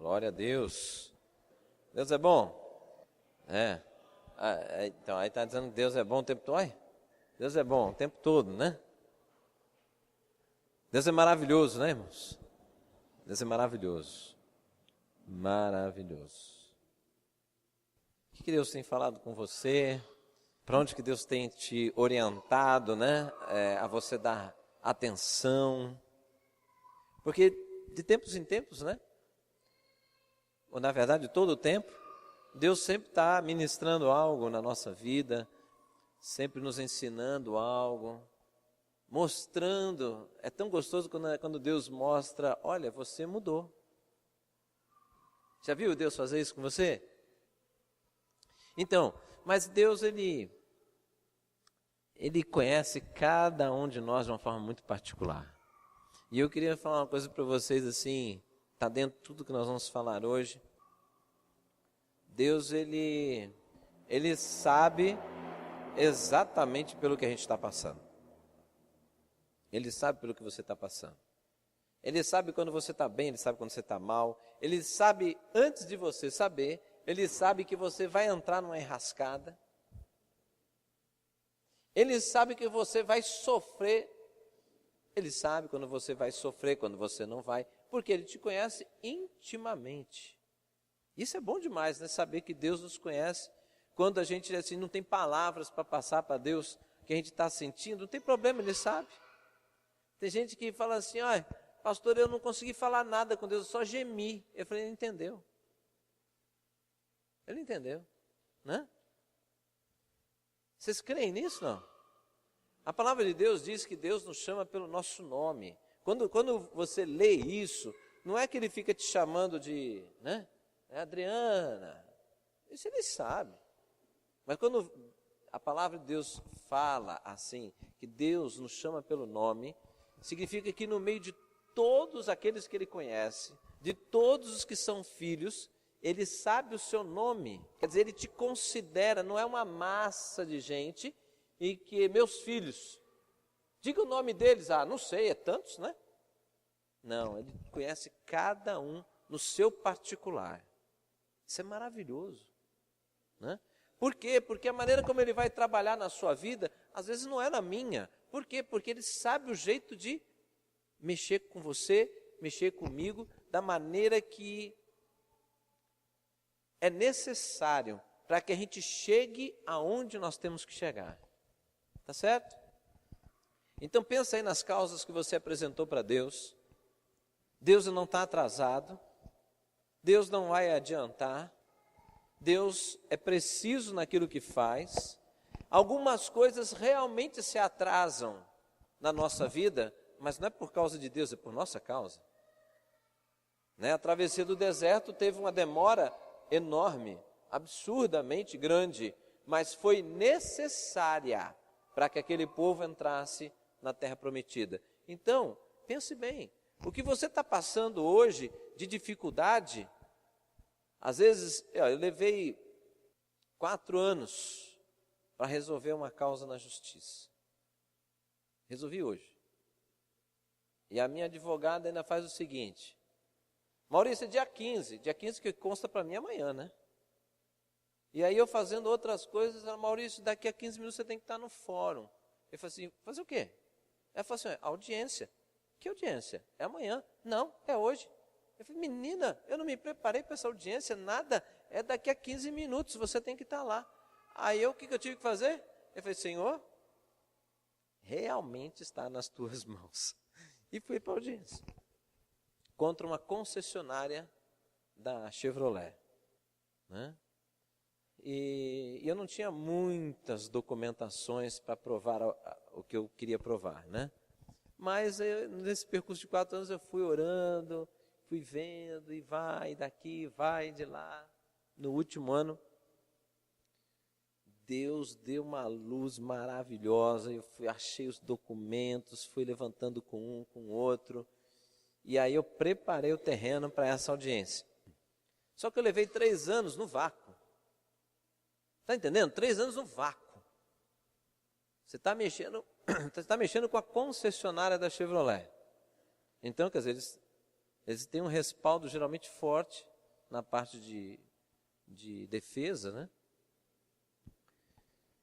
Glória a Deus. Deus é bom? É. Então, aí está dizendo que Deus é bom o tempo todo. Olha, Deus é bom o tempo todo, né? Deus é maravilhoso, né, irmãos? Deus é maravilhoso. Maravilhoso. O que Deus tem falado com você? Para onde que Deus tem te orientado, né? A você dar atenção. Porque de tempos em tempos, né? Ou na verdade, todo o tempo, Deus sempre está ministrando algo na nossa vida, sempre nos ensinando algo, mostrando. É tão gostoso quando Deus mostra, olha, você mudou. Já viu Deus fazer isso com você? Então, mas Deus, Ele conhece cada um de nós de uma forma muito particular. E eu queria falar uma coisa para vocês assim, está dentro de tudo que nós vamos falar hoje. Deus, Ele sabe exatamente pelo que a gente está passando. Ele sabe pelo que você está passando. Ele sabe quando você está bem, Ele sabe quando você está mal. Ele sabe, antes de você saber, Ele sabe que você vai entrar numa enrascada. Ele sabe que você vai sofrer. Ele sabe quando você vai sofrer, quando você não vai. Porque Ele te conhece intimamente. Isso é bom demais, né? Saber que Deus nos conhece. Quando a gente assim, não tem palavras para passar para Deus o que a gente está sentindo, não tem problema, Ele sabe. Tem gente que fala assim, olha, pastor, eu não consegui falar nada com Deus, eu só gemi. Eu falei, Ele entendeu. Ele entendeu, né? Vocês creem nisso, não? A palavra de Deus diz que Deus nos chama pelo nosso nome. Quando você lê isso, não é que Ele fica te chamando de, né? Adriana, isso Ele sabe. Mas quando a palavra de Deus fala assim, que Deus nos chama pelo nome, significa que no meio de todos aqueles que Ele conhece, de todos os que são filhos, Ele sabe o seu nome. Quer dizer, Ele te considera, não é uma massa de gente, e que meus filhos, diga o nome deles, não sei, é tantos, né? Não, Ele conhece cada um no seu particular. Isso é maravilhoso, né? Por quê? Porque a maneira como Ele vai trabalhar na sua vida, às vezes não é na minha. Por quê? Porque Ele sabe o jeito de mexer com você, mexer comigo, da maneira que é necessário para que a gente chegue aonde nós temos que chegar. Tá certo? Então pensa aí nas causas que você apresentou para Deus. Deus não está atrasado. Deus não vai adiantar. Deus é preciso naquilo que faz. Algumas coisas realmente se atrasam na nossa vida, mas não é por causa de Deus, é por nossa causa. Né? A travessia do deserto teve uma demora enorme, absurdamente grande, mas foi necessária para que aquele povo entrasse na terra prometida. Então, pense bem, o que você está passando hoje de dificuldade, às vezes, eu levei 4 anos para resolver uma causa na justiça. Resolvi hoje. E a minha advogada ainda faz o seguinte, Maurício, é dia 15 que consta para mim amanhã, né? E aí eu fazendo outras coisas, Maurício, daqui a 15 minutos você tem que estar no fórum. Eu falei assim, fazer o quê? Ela falou assim, audiência. Que audiência? É amanhã. Não, é hoje. Eu falei, menina, eu não me preparei para essa audiência, nada. É daqui a 15 minutos, você tem que estar lá. Aí o que eu tive que fazer? Eu falei, Senhor, realmente está nas tuas mãos. E fui para a audiência. Contra uma concessionária da Chevrolet, né? E eu não tinha muitas documentações para provar o que eu queria provar, né? Mas nesse percurso de 4 anos eu fui orando, fui vendo, e vai daqui, vai de lá. No último ano, Deus deu uma luz maravilhosa, eu achei os documentos, fui levantando com um, com o outro, e aí eu preparei o terreno para essa audiência. Só que eu levei 3 anos no vácuo. Está entendendo? 3 anos no vácuo. Você está mexendo com a concessionária da Chevrolet. Então, quer dizer, eles têm um respaldo geralmente forte na parte de defesa, né?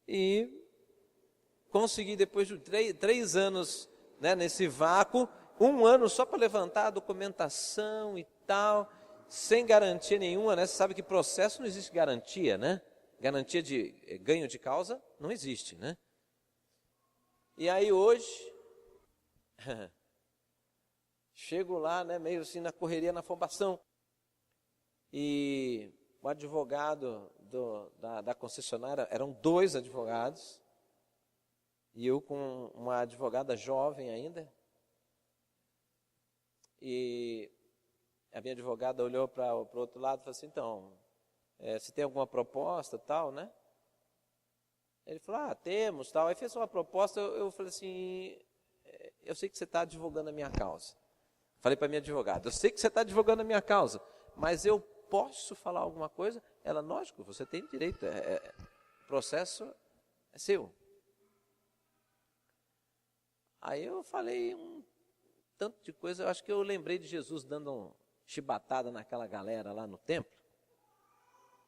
E consegui, depois de 3 anos, né, nesse vácuo, 1 ano só para levantar a documentação e tal, sem garantia nenhuma, né? Você sabe que processo não existe garantia, né? Garantia de ganho de causa não existe, né? E aí hoje, chego lá, né, meio assim na correria, na afobação, e o advogado da concessionária, eram 2 advogados, e eu com uma advogada jovem ainda, e a minha advogada olhou para o outro lado e falou assim, então, você tem alguma proposta, tal, né? Ele falou, temos, tal. Aí fez uma proposta, eu falei assim, eu sei que você está advogando a minha causa. Falei para a minha advogada, eu sei que você está advogando a minha causa, mas eu posso falar alguma coisa? Ela, lógico, você tem direito, o processo é seu. Aí eu falei um tanto de coisa, eu acho que eu lembrei de Jesus dando uma chibatada naquela galera lá no templo,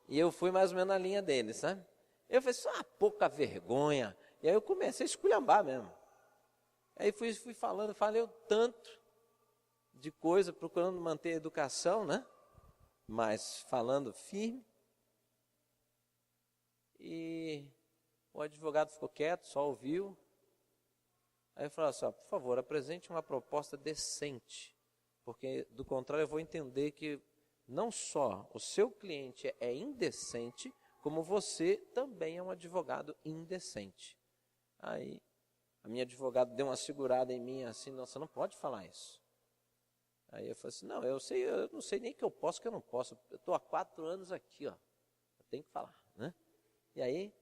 e eu fui mais ou menos na linha dele, sabe? Eu falei, só uma pouca vergonha. E aí eu comecei a esculhambar mesmo. Aí fui falando, falei o tanto de coisa, procurando manter a educação, né? Mas falando firme. E o advogado ficou quieto, só ouviu. Aí eu falei assim, por favor, apresente uma proposta decente, porque do contrário eu vou entender que não só o seu cliente é indecente, como você também é um advogado indecente. Aí a minha advogada deu uma segurada em mim assim, não, você não pode falar isso. Aí eu falei assim, não, eu não sei nem que eu posso, que eu não posso. Eu estou há 4 anos aqui, ó. Eu tenho que falar, né? E aí,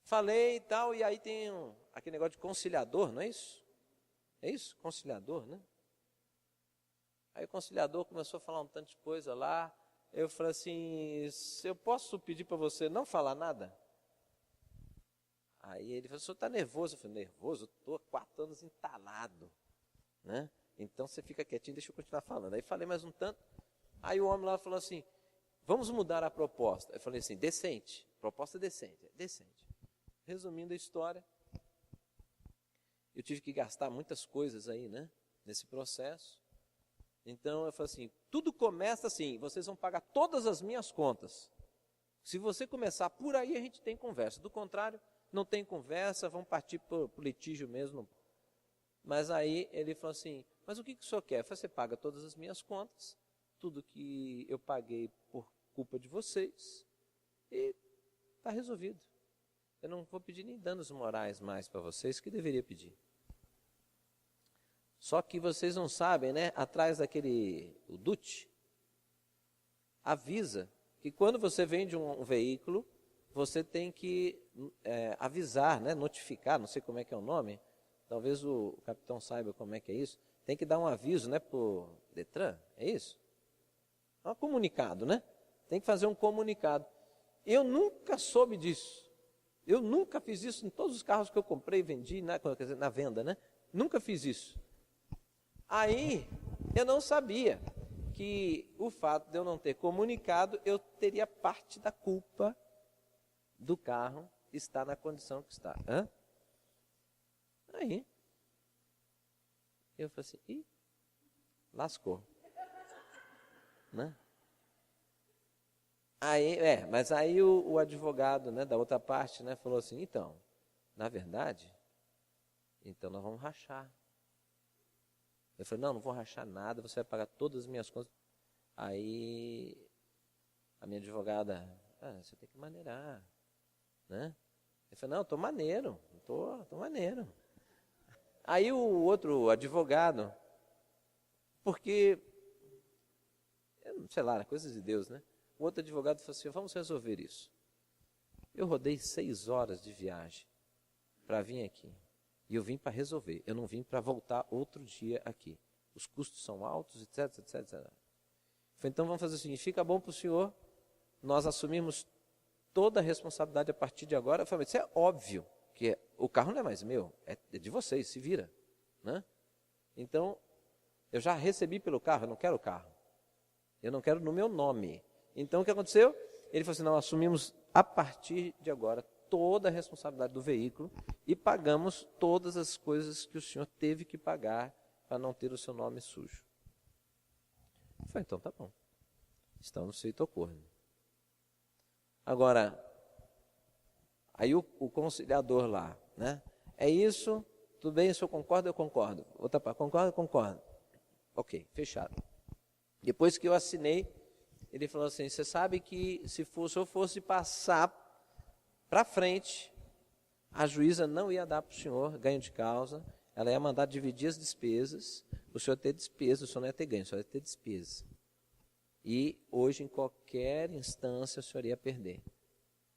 falei e tal, e aí tem aquele negócio de conciliador, não é isso? É isso? Conciliador, né? Aí o conciliador começou a falar um tanto de coisa lá. Eu falei assim, eu posso pedir para você não falar nada? Aí ele falou, o senhor está nervoso? Eu falei, nervoso? Eu estou há 4 anos entalado, né? Então você fica quietinho, deixa eu continuar falando. Aí falei mais um tanto. Aí o homem lá falou assim, vamos mudar a proposta. Eu falei assim, decente, proposta decente, decente. Resumindo a história, eu tive que gastar muitas coisas aí, né? Nesse processo. Então eu falei assim, tudo começa assim, vocês vão pagar todas as minhas contas. Se você começar por aí, a gente tem conversa. Do contrário, não tem conversa, vão partir para o litígio mesmo. Mas aí ele falou assim, mas o que o senhor quer? Eu falei, você paga todas as minhas contas, tudo que eu paguei por culpa de vocês, e está resolvido. Eu não vou pedir nem danos morais mais para vocês, que deveria pedir. Só que vocês não sabem, né? Atrás o DUT, avisa que quando você vende um veículo, você tem que avisar, né? Notificar, não sei como é que é o nome, talvez o capitão saiba como é que é isso, tem que dar um aviso, né, para o Detran, é isso? É um comunicado, né? Tem que fazer um comunicado. Eu nunca soube disso. Eu nunca fiz isso em todos os carros que eu comprei e vendi, quer dizer, na venda, né? Nunca fiz isso. Aí, eu não sabia que o fato de eu não ter comunicado, eu teria parte da culpa do carro estar na condição que está. Aí, eu falei assim, lascou. Né? Aí, mas aí o advogado, né, da outra parte, né, falou assim, então, na verdade, então nós vamos rachar. Eu falei, não vou rachar nada, você vai pagar todas as minhas contas. Aí a minha advogada, você tem que maneirar, né? Eu falei, não, estou maneiro, estou maneiro. Aí o outro advogado, porque, sei lá, coisas de Deus, né? O outro advogado falou assim, vamos resolver isso. Eu rodei 6 horas de viagem para vir aqui. E eu vim para resolver, eu não vim para voltar outro dia aqui. Os custos são altos, etc, etc, etc. Eu falei, então vamos fazer o seguinte, fica bom para o senhor, nós assumimos toda a responsabilidade a partir de agora. Eu falei, isso é óbvio, que o carro não é mais meu, é de vocês, se vira. Né? Então, eu já recebi pelo carro, eu não quero o carro. Eu não quero no meu nome. Então o que aconteceu? Ele falou assim, não, assumimos a partir de agora toda a responsabilidade do veículo e pagamos todas as coisas que o senhor teve que pagar para não ter o seu nome sujo. Eu falei, então tá bom. Estamos feito acordo. Agora, aí o conciliador lá, né? É isso, tudo bem, o senhor concorda? Eu concordo. Outra parte, concorda? Concordo. Ok, fechado. Depois que eu assinei, ele falou assim, você sabe que se eu fosse passar para frente, a juíza não ia dar para o senhor ganho de causa, ela ia mandar dividir as despesas, o senhor ia ter despesa, o senhor não ia ter ganho, o senhor ia ter despesa. E hoje, em qualquer instância, o senhor ia perder.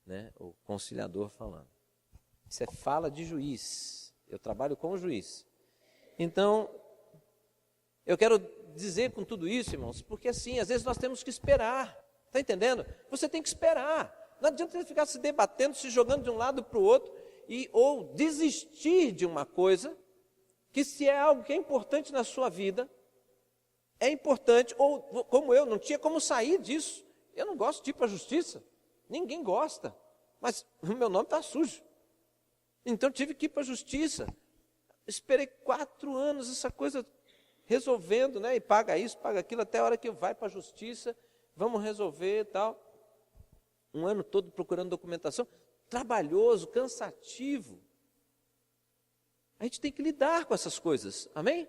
Né? O conciliador falando. Isso é fala de juiz. Eu trabalho com o juiz. Então, eu quero dizer com tudo isso, irmãos, porque assim, às vezes nós temos que esperar. Está entendendo? Você tem que esperar. Não adianta você ficar se debatendo, se jogando de um lado para o outro, ou desistir de uma coisa, que se é algo que é importante na sua vida, é importante, ou como eu, não tinha como sair disso. Eu não gosto de ir para a justiça. Ninguém gosta. Mas o meu nome está sujo. Então tive que ir para a justiça. Esperei 4 anos essa coisa resolvendo, né? E paga isso, paga aquilo, até a hora que vai para a justiça, vamos resolver e tal. Um ano todo procurando documentação, trabalhoso, cansativo. A gente tem que lidar com essas coisas, amém?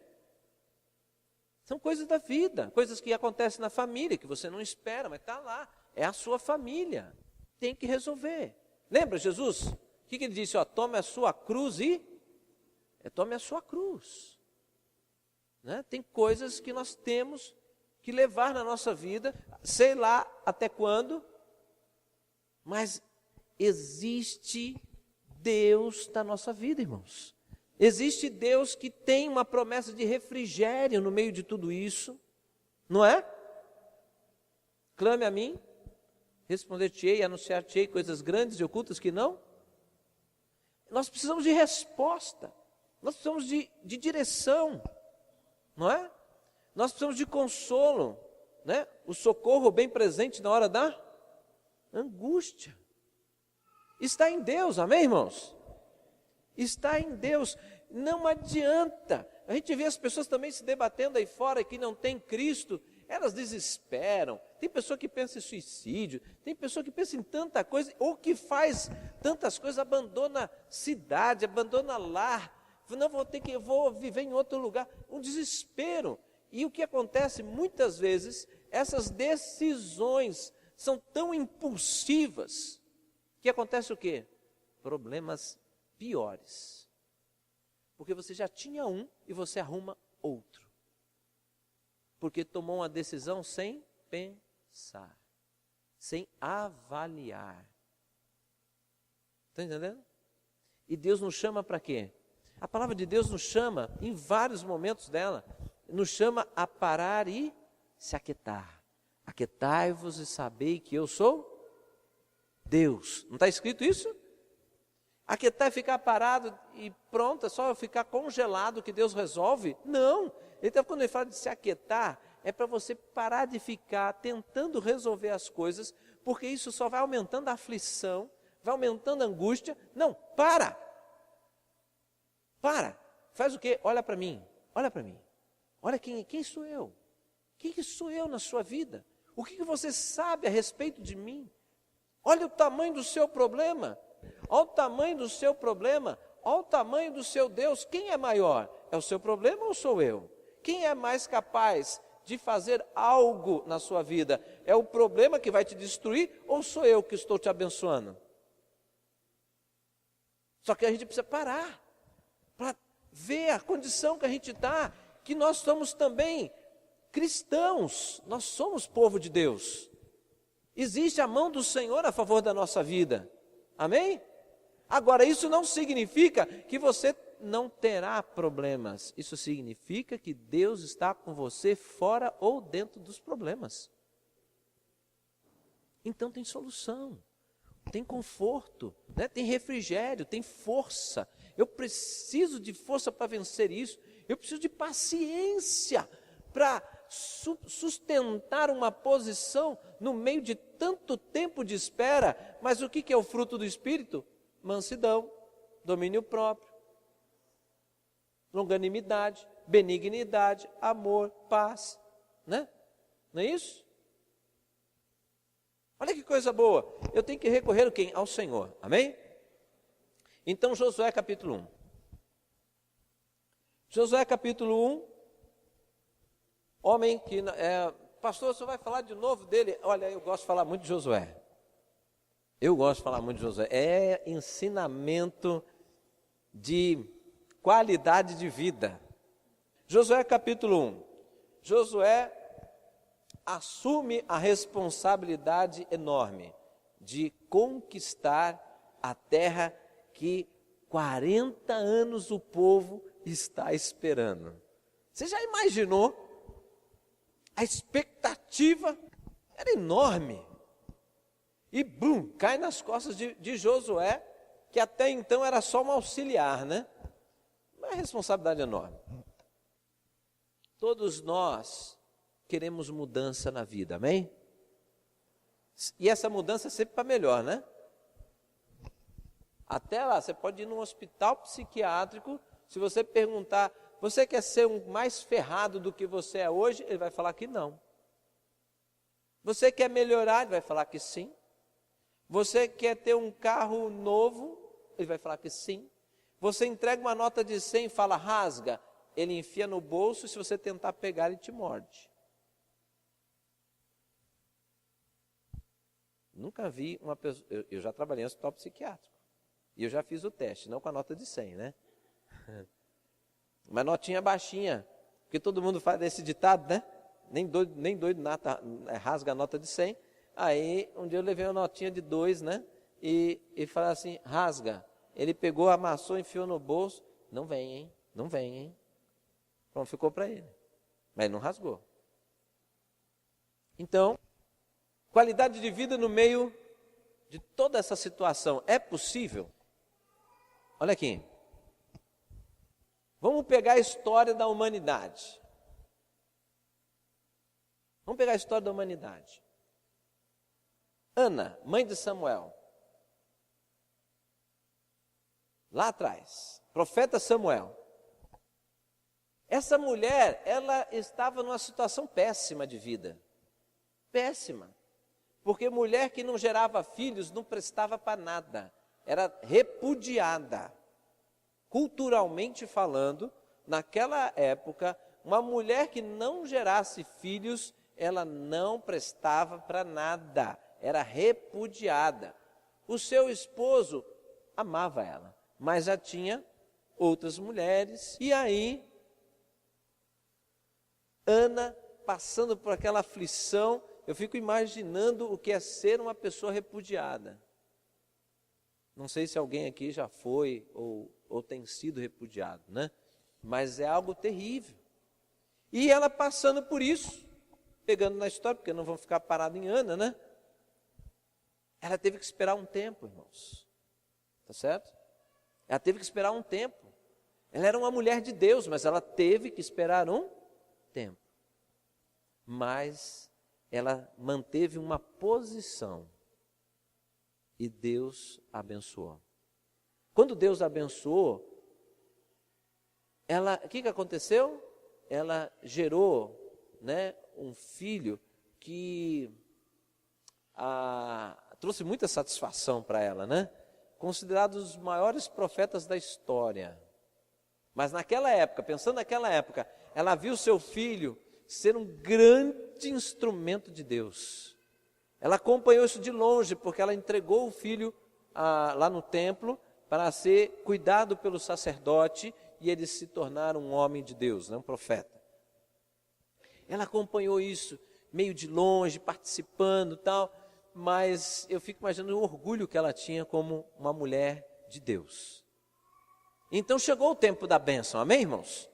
São coisas da vida, coisas que acontecem na família, que você não espera, mas está lá, é a sua família, tem que resolver. Lembra Jesus? O que ele disse? Ó, tome a sua cruz tome a sua cruz. Né? Tem coisas que nós temos que levar na nossa vida, sei lá até quando, mas existe Deus na nossa vida, irmãos. Existe Deus que tem uma promessa de refrigério no meio de tudo isso, não é? Clame a mim, responder-te-ei, anunciar-te-ei coisas grandes e ocultas que não. Nós precisamos de resposta, nós precisamos de direção, não é? Nós precisamos de consolo, né? O socorro bem presente na hora da angústia. Está em Deus, amém, irmãos? Está em Deus, não adianta. A gente vê as pessoas também se debatendo aí fora que não tem Cristo, elas desesperam. Tem pessoa que pensa em suicídio, tem pessoa que pensa em tanta coisa, ou que faz tantas coisas, abandona cidade, abandona lar, não vou viver em outro lugar, um desespero. E o que acontece muitas vezes, essas decisões são tão impulsivas, que acontece o quê? Problemas piores, porque você já tinha um e você arruma outro, porque tomou uma decisão sem pensar, sem avaliar. Está entendendo? E Deus nos chama para quê? A palavra de Deus nos chama, em vários momentos dela, nos chama a parar e se aquietar. Aquietai-vos e sabei que eu sou Deus. Não está escrito isso? Aquietar é ficar parado e pronto, é só eu ficar congelado que Deus resolve? Não. Então, quando ele fala de se aquietar, é para você parar de ficar tentando resolver as coisas, porque isso só vai aumentando a aflição, vai aumentando a angústia. Não, para. Faz o quê? Olha para mim. Olha quem sou eu. Quem sou eu na sua vida? O que você sabe a respeito de mim? Olha o tamanho do seu problema. Olha o tamanho do seu problema, olha o tamanho do seu Deus. Quem é maior? É o seu problema ou sou eu? Quem é mais capaz de fazer algo na sua vida? É o problema que vai te destruir ou sou eu que estou te abençoando? Só que a gente precisa parar para ver a condição que a gente está, que nós somos também cristãos, nós somos povo de Deus. Existe a mão do Senhor a favor da nossa vida. Amém? Agora, isso não significa que você não terá problemas. Isso significa que Deus está com você fora ou dentro dos problemas. Então tem solução, tem conforto, né? Tem refrigério, tem força. Eu preciso de força para vencer isso. Eu preciso de paciência para sustentar uma posição no meio de tanto tempo de espera. Mas o que é o fruto do Espírito? Mansidão, domínio próprio, longanimidade, benignidade, amor, paz, né? Não é isso? Olha que coisa boa. Eu tenho que recorrer a quem? Ao Senhor. Amém? Então, Josué capítulo 1. Josué capítulo 1. Homem que... pastor, você vai falar de novo dele? Olha, eu gosto de falar muito de Josué. Eu gosto de falar muito de Josué. É ensinamento de qualidade de vida. Josué capítulo 1. Josué assume a responsabilidade enorme de conquistar a terra que 40 anos o povo está esperando. Você já imaginou? A expectativa era enorme. E bum, cai nas costas de Josué, que até então era só um auxiliar, né? Uma responsabilidade enorme. Todos nós queremos mudança na vida, amém? E essa mudança é sempre para melhor, né? Até lá, você pode ir num hospital psiquiátrico, se você perguntar, você quer ser mais ferrado do que você é hoje? Ele vai falar que não. Você quer melhorar? Ele vai falar que sim. Você quer ter um carro novo? Ele vai falar que sim. Você entrega uma nota de 100 e fala, rasga. Ele enfia no bolso e se você tentar pegar, ele te morde. Nunca vi uma pessoa... Eu já trabalhei em hospital psiquiátrico. E eu já fiz o teste, não com a nota de 100, né? Uma notinha baixinha. Porque todo mundo faz esse ditado, né? Nem doido nada, rasga a nota de 100. Aí, um dia eu levei uma notinha de 2, né? E falei assim, rasga. Ele pegou, amassou, enfiou no bolso. Não vem, hein? Não vem, hein? Pronto, ficou para ele. Mas não rasgou. Então, qualidade de vida no meio de toda essa situação. É possível? Olha aqui. Vamos pegar a história da humanidade. Vamos pegar a história da humanidade. Ana, mãe de Samuel. Lá atrás, profeta Samuel. Essa mulher, ela estava numa situação péssima de vida. Péssima. Porque mulher que não gerava filhos não prestava para nada. Era repudiada. Culturalmente falando, naquela época, uma mulher que não gerasse filhos, ela não prestava para nada. Era repudiada. O seu esposo amava ela, mas já tinha outras mulheres. E aí, Ana, passando por aquela aflição, eu fico imaginando o que é ser uma pessoa repudiada. Não sei se alguém aqui já foi ou tem sido repudiado, né? Mas é algo terrível. E ela passando por isso, pegando na história, porque não vão ficar parados em Ana, né? Ela teve que esperar um tempo, irmãos. Tá certo? Ela teve que esperar um tempo. Ela era uma mulher de Deus, mas ela teve que esperar um tempo. Mas ela manteve uma posição. E Deus abençoou. Quando Deus abençoou, o que aconteceu? Ela gerou, né, um filho que trouxe muita satisfação para ela, né? Considerado um dos maiores profetas da história. Mas naquela época, pensando naquela época, ela viu seu filho ser um grande instrumento de Deus. Ela acompanhou isso de longe, porque ela entregou o filho lá no templo para ser cuidado pelo sacerdote e ele se tornar um homem de Deus, né, um profeta. Ela acompanhou isso meio de longe, participando e tal, mas eu fico imaginando o orgulho que ela tinha como uma mulher de Deus. Então chegou o tempo da bênção, amém, irmãos?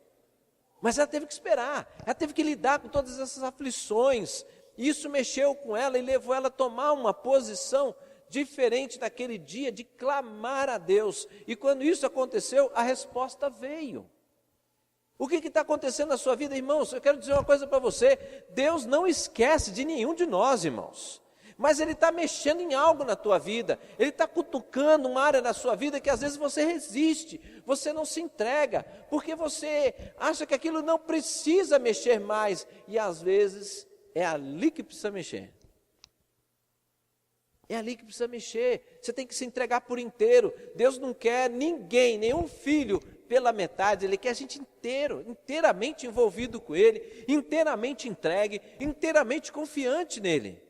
Mas ela teve que esperar, ela teve que lidar com todas essas aflições. Isso mexeu com ela e levou ela a tomar uma posição diferente naquele dia, de clamar a Deus. E quando isso aconteceu, a resposta veio. O que está acontecendo na sua vida, irmãos? Eu quero dizer uma coisa para você: Deus não esquece de nenhum de nós, irmãos. Mas Ele está mexendo em algo na tua vida, Ele está cutucando uma área da sua vida que às vezes você resiste, você não se entrega, porque você acha que aquilo não precisa mexer mais, e às vezes é ali que precisa mexer. É ali que precisa mexer, você tem que se entregar por inteiro. Deus não quer ninguém, nenhum filho pela metade, Ele quer a gente inteiro, inteiramente envolvido com Ele, inteiramente entregue, inteiramente confiante nele.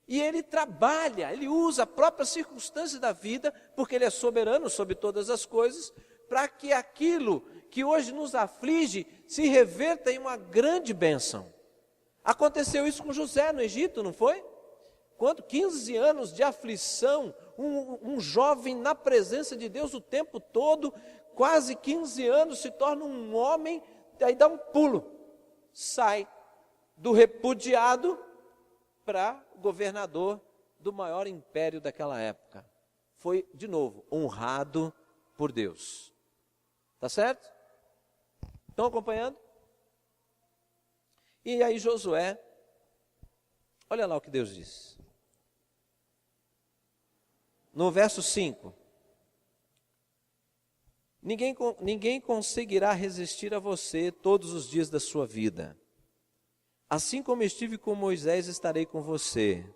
E Ele trabalha, Ele usa a própria circunstância da vida, porque Ele é soberano sobre todas as coisas, para que aquilo que hoje nos aflige se reverta em uma grande bênção. Aconteceu isso com José no Egito, não foi? Quando 15 anos de aflição, um jovem na presença de Deus o tempo todo, quase 15 anos, se torna um homem, aí dá um pulo, sai do repudiado para governador do maior império daquela época. Foi, de novo, honrado por Deus. Tá certo? Estão acompanhando? E aí Josué, olha lá o que Deus diz. No verso 5. Ninguém conseguirá resistir a você todos os dias da sua vida. Assim como estive com Moisés, estarei com você.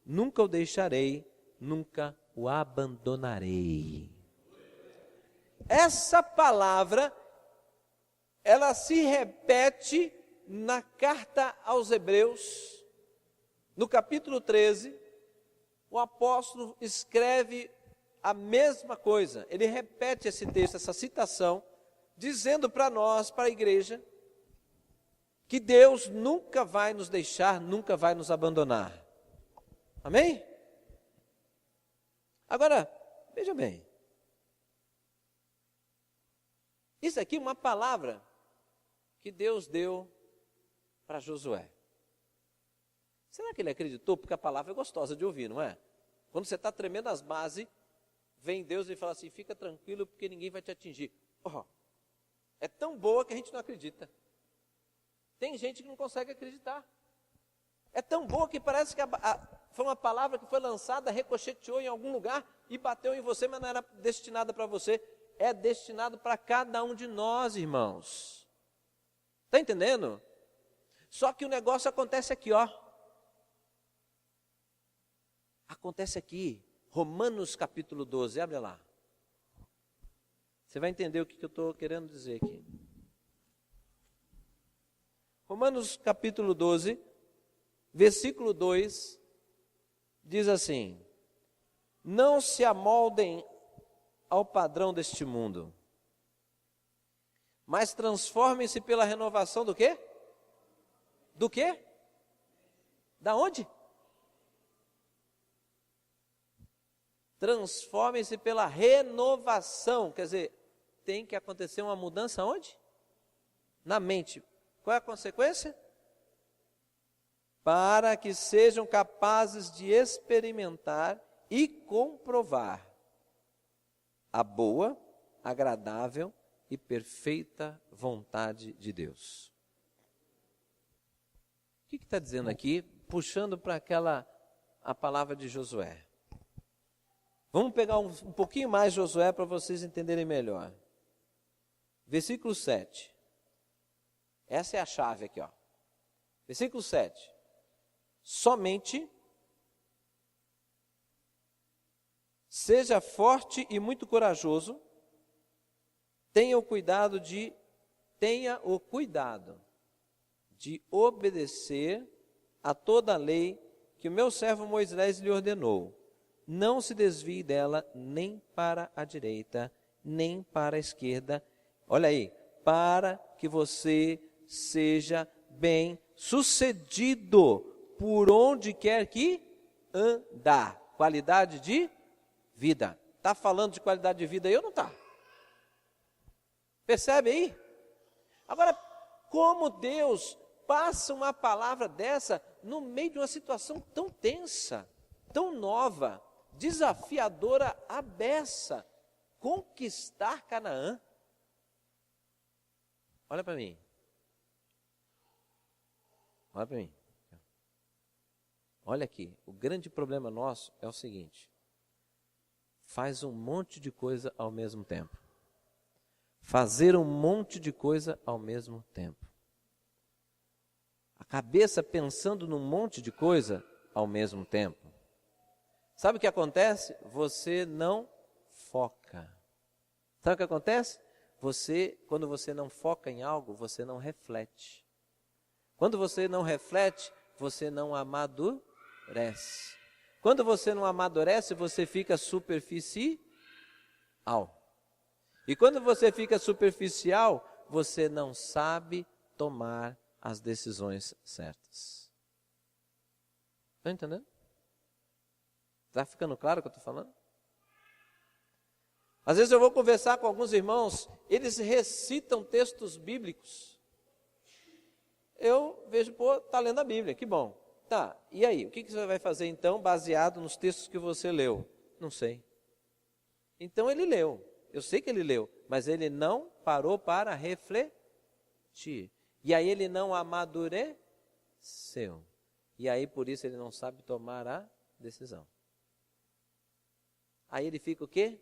Nunca o deixarei, nunca o abandonarei. Essa palavra, ela se repete na carta aos Hebreus, no capítulo 13, o apóstolo escreve a mesma coisa. Ele repete esse texto, essa citação, dizendo para nós, para a igreja, que Deus nunca vai nos deixar, nunca vai nos abandonar. Amém? Agora, veja bem. Isso aqui é uma palavra que Deus deu para Josué. Será que ele acreditou? Porque a palavra é gostosa de ouvir, não é? Quando você está tremendo as bases, vem Deus e fala assim, fica tranquilo porque ninguém vai te atingir. Oh, é tão boa que a gente não acredita. Tem gente que não consegue acreditar. É tão boa que parece que foi uma palavra que foi lançada, ricocheteou em algum lugar e bateu em você, mas não era destinada para você. É destinado para cada um de nós, irmãos. Está entendendo? Só que o negócio acontece aqui, ó. Acontece aqui. Romanos capítulo 12, abre lá. Você vai entender o que eu estou querendo dizer aqui. Romanos capítulo 12, versículo 2, diz assim: não se amoldem ao padrão deste mundo, mas transformem-se pela renovação do quê? Do quê? Da onde? Transformem-se pela renovação, quer dizer, tem que acontecer uma mudança onde? Na mente. Qual é a consequência? Para que sejam capazes de experimentar e comprovar a boa, agradável e perfeita vontade de Deus. O que está dizendo aqui? Puxando para a palavra de Josué. Vamos pegar um pouquinho mais Josué para vocês entenderem melhor. Versículo 7. Essa é a chave aqui, ó. Versículo 7. Somente seja forte e muito corajoso, tenha o cuidado de obedecer a toda a lei que o meu servo Moisés lhe ordenou. Não se desvie dela nem para a direita, nem para a esquerda. Olha aí, para que você seja bem sucedido por onde quer que andar. Qualidade de vida. Está falando de qualidade de vida aí ou não está? Percebe aí? Agora, como Deus passa uma palavra dessa no meio de uma situação tão tensa, tão nova, desafiadora à beça, conquistar Canaã. Olha para mim. Olha para mim. Olha aqui, o grande problema nosso é o seguinte: faz um monte de coisa ao mesmo tempo. Fazer um monte de coisa ao mesmo tempo. A cabeça pensando num monte de coisa ao mesmo tempo. Sabe o que acontece? Você não foca. Sabe o que acontece? Quando você não foca em algo, você não reflete. Quando você não reflete, você não amadurece. Quando você não amadurece, você fica superficial. E quando você fica superficial, você não sabe tomar as decisões certas. Está entendendo? Está ficando claro o que eu estou falando? Às vezes eu vou conversar com alguns irmãos, eles recitam textos bíblicos. Eu vejo, está lendo a Bíblia, que bom. Tá, e aí, o que você vai fazer então, baseado nos textos que você leu? Não sei. Então ele leu, eu sei que ele leu, mas ele não parou para refletir. E aí ele não amadureceu. E aí por isso ele não sabe tomar a decisão. Aí ele fica o quê?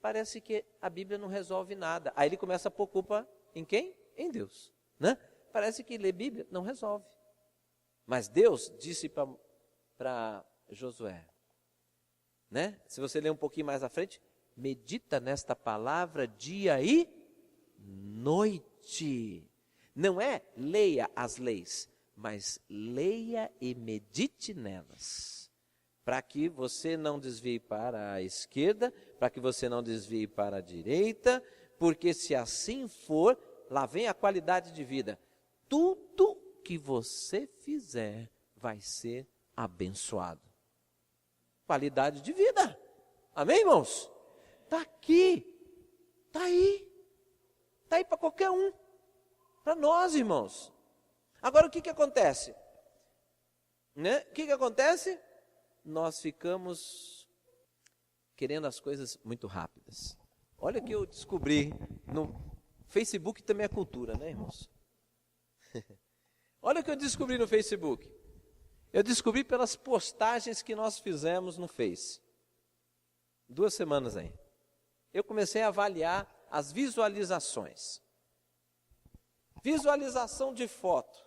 Parece que a Bíblia não resolve nada. Aí ele começa a pôr culpa em quem? Em Deus, né? Parece que ler Bíblia não resolve. Mas Deus disse para Josué, né? Se você ler um pouquinho mais à frente, medita nesta palavra dia e noite. Não é leia as leis, mas leia e medite nelas. Para que você não desvie para a esquerda, para que você não desvie para a direita, porque se assim for, lá vem a qualidade de vida. Tudo que você fizer vai ser abençoado. Qualidade de vida. Amém, irmãos? Está aqui. Está aí. Está aí para qualquer um. Para nós, irmãos. Agora, o que acontece? Né? O que acontece? Nós ficamos querendo as coisas muito rápidas. Olha o que eu descobri no Facebook, também é cultura, né, irmãos? Olha o que eu descobri no Facebook. Eu descobri pelas postagens que nós fizemos no Face. 2 semanas aí. Eu comecei a avaliar as visualizações. Visualização de foto.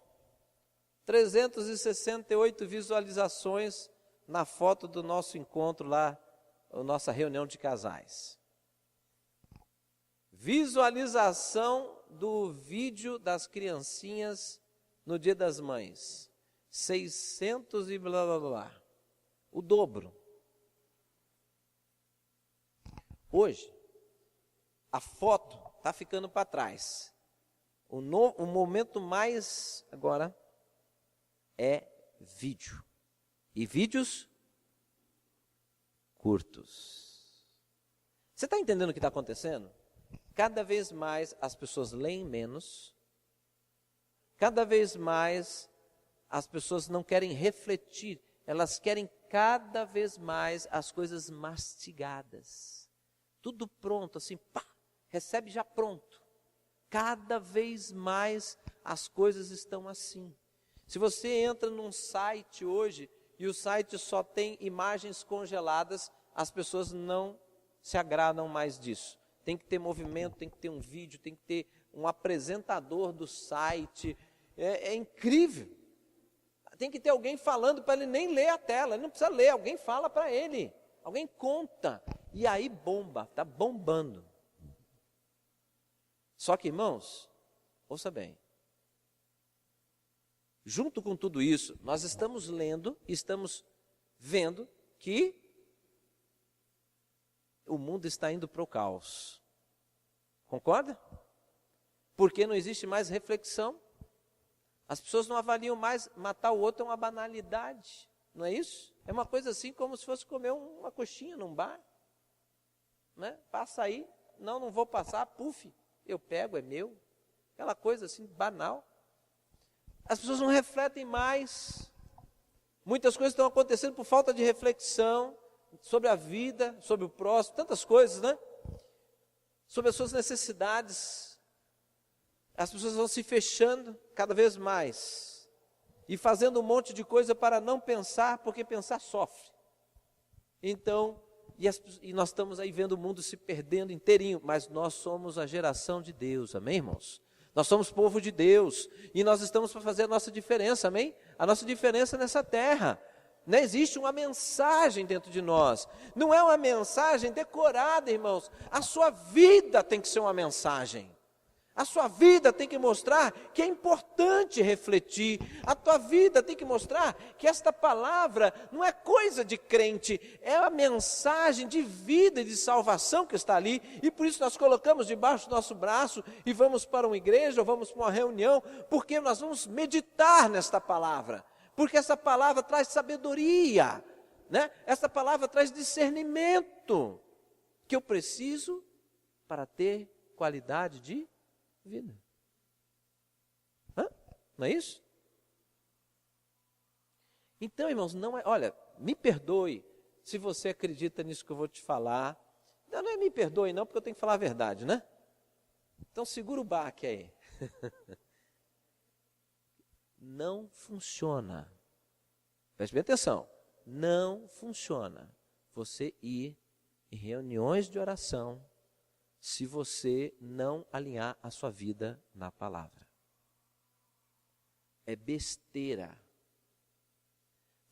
368 visualizações na foto do nosso encontro lá, a nossa reunião de casais. Visualização do vídeo das criancinhas no Dia das Mães, 600 e blá blá blá, o dobro. Hoje, a foto está ficando para trás. O momento mais agora é vídeo. E vídeos curtos. Você está entendendo o que está acontecendo? Cada vez mais as pessoas leem menos. Cada vez mais as pessoas não querem refletir, elas querem cada vez mais as coisas mastigadas. Tudo pronto, assim, pá, recebe já pronto. Cada vez mais as coisas estão assim. Se você entra num site hoje e o site só tem imagens congeladas, as pessoas não se agradam mais disso. Tem que ter movimento, tem que ter um vídeo, tem que ter um apresentador do site. É incrível. Tem que ter alguém falando para ele nem ler a tela. Ele não precisa ler, alguém fala para ele. Alguém conta. E aí bomba, está bombando. Só que, irmãos, ouça bem. Junto com tudo isso, nós estamos lendo, estamos vendo que o mundo está indo para o caos. Concorda? Porque não existe mais reflexão. As pessoas não avaliam mais, matar o outro é uma banalidade, não é isso? É uma coisa assim como se fosse comer uma coxinha num bar. Né? Passa aí, não vou passar, puf, eu pego, é meu. Aquela coisa assim, banal. As pessoas não refletem mais. Muitas coisas estão acontecendo por falta de reflexão sobre a vida, sobre o próximo, tantas coisas, né? Sobre as suas necessidades. as pessoas vão se fechando cada vez mais e fazendo um monte de coisa para não pensar, porque pensar sofre. Então, e nós estamos aí vendo o mundo se perdendo inteirinho, mas nós somos a geração de Deus, amém, irmãos? Nós somos povo de Deus e nós estamos para fazer a nossa diferença, amém? A nossa diferença nessa terra. Não existe uma mensagem dentro de nós, não é uma mensagem decorada, irmãos. A sua vida tem que ser uma mensagem. A sua vida tem que mostrar que é importante refletir. A tua vida tem que mostrar que esta palavra não é coisa de crente, é a mensagem de vida e de salvação que está ali. E por isso nós colocamos debaixo do nosso braço e vamos para uma igreja ou vamos para uma reunião, porque nós vamos meditar nesta palavra. Porque essa palavra traz sabedoria, né? Essa palavra traz discernimento que eu preciso para ter qualidade de vida. Não é isso? Então, irmãos, olha, me perdoe se você acredita nisso que eu vou te falar. Não é me perdoe não, porque eu tenho que falar a verdade, né? Então segura o baque aí. Não funciona. Preste bem atenção. Não funciona você ir em reuniões de oração se você não alinhar a sua vida na palavra. É besteira.